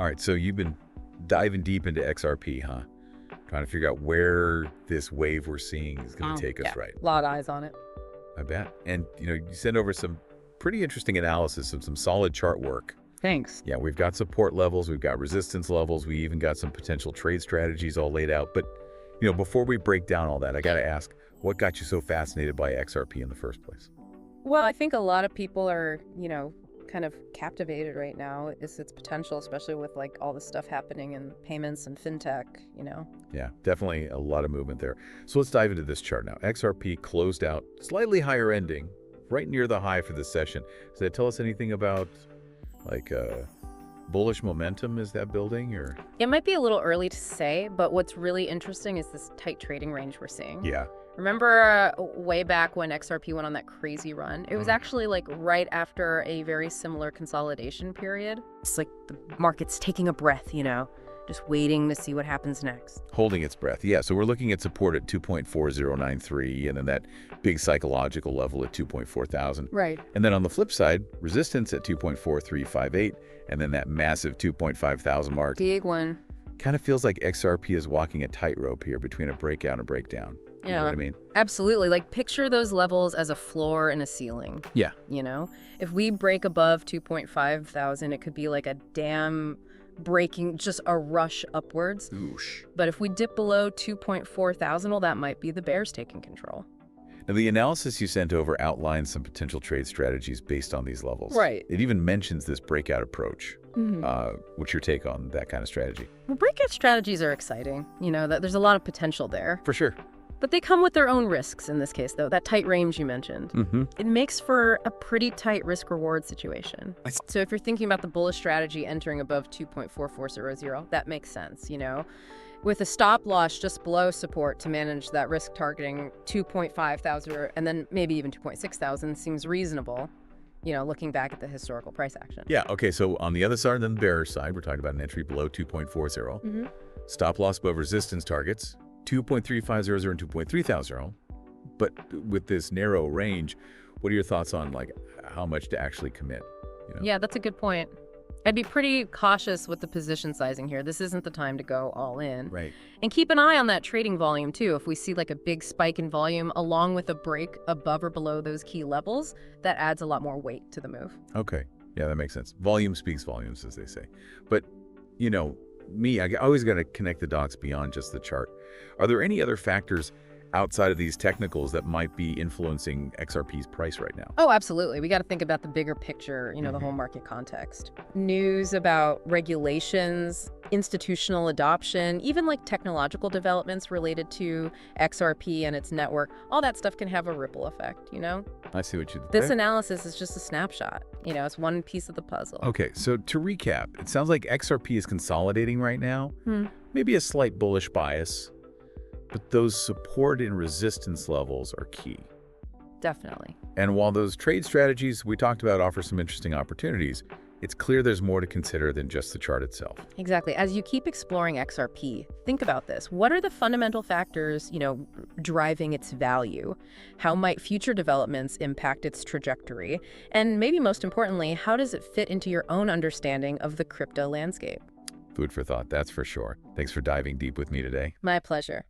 All right, so you've been diving deep into XRP, huh? Trying to figure out where this wave we're seeing is going to take us, Yeah, right? a lot of eyes on it. I bet. And, you send over some pretty interesting analysis of some solid chart work. Thanks. Yeah, we've got support levels, we've got resistance levels, we even got some potential trade strategies all laid out. But, before we break down all that, I got to ask, what got you so fascinated by XRP in the first place? Well, I think a lot of people are, kind of captivated right now is its potential, especially with like all the stuff happening in payments and fintech. Yeah, definitely a lot of movement there. So let's dive into this chart now. XRP closed out slightly higher ending, right near the high for this session. Does that tell us anything about like bullish momentum? Is that building or? It might be a little early to say, but what's really interesting is this tight trading range we're seeing. Yeah. Remember way back when XRP went on that crazy run? It was actually like right after a very similar consolidation period. It's like the market's taking a breath, just waiting to see what happens next. Holding its breath. Yeah, so we're looking at support at 2.4093 and then that big psychological level at 2.4000. Right. And then on the flip side, resistance at 2.4358 and then that massive 2.5000 mark. Big one. Kind of feels like XRP is walking a tightrope here between a breakout and a breakdown. You know what I mean? Absolutely. Like picture those levels as a floor and a ceiling. Yeah. If we break above 2.5000, it could be like a dam breaking, just a rush upwards. Oosh. But if we dip below 2.4000, well, that might be the bears taking control. Now, the analysis you sent over outlines some potential trade strategies based on these levels. Right. It even mentions this breakout approach. What's your take on that kind of strategy? Well, breakout strategies are exciting. That there's a lot of potential there. For sure. But they come with their own risks in this case, though. That tight range you mentioned. It makes for a pretty tight risk-reward situation. So if you're thinking about the bullish strategy entering above 2.4400, that makes sense, With a stop loss just below support to manage that risk targeting 2.5000 and then maybe even 2.6000 seems reasonable, looking back at the historical price action. Yeah, okay, so on the other side, then the bearish side, we're talking about an entry below 2.40. Stop loss above resistance targets, 2.3500 and 2.3000. But with this narrow range, what are your thoughts on like how much to actually commit? Yeah, that's a good point. I'd be pretty cautious with the position sizing here. This isn't the time to go all in. Right. And keep an eye on that trading volume, too. If we see like a big spike in volume along with a break above or below those key levels, that adds a lot more weight to the move. Okay. Yeah, that makes sense. Volume speaks volumes, as they say. But, I always got to connect the dots beyond just the chart. Are there any other factors outside of these technicals that might be influencing XRP's price right now? Oh, absolutely. We got to think about the bigger picture, the whole market context. News about regulations, institutional adoption, even like technological developments related to XRP and its network, all that stuff can have a ripple effect, I see what you did This there. analysis is just a snapshot. It's one piece of the puzzle. Okay, so to recap, it sounds like XRP is consolidating right now. Maybe a slight bullish bias. But those support and resistance levels are key. Definitely. And while those trade strategies we talked about offer some interesting opportunities, it's clear there's more to consider than just the chart itself. Exactly. As you keep exploring XRP, think about this. What are the fundamental factors, driving its value? How might future developments impact its trajectory? And maybe most importantly, how does it fit into your own understanding of the crypto landscape? Food for thought, that's for sure. Thanks for diving deep with me today. My pleasure.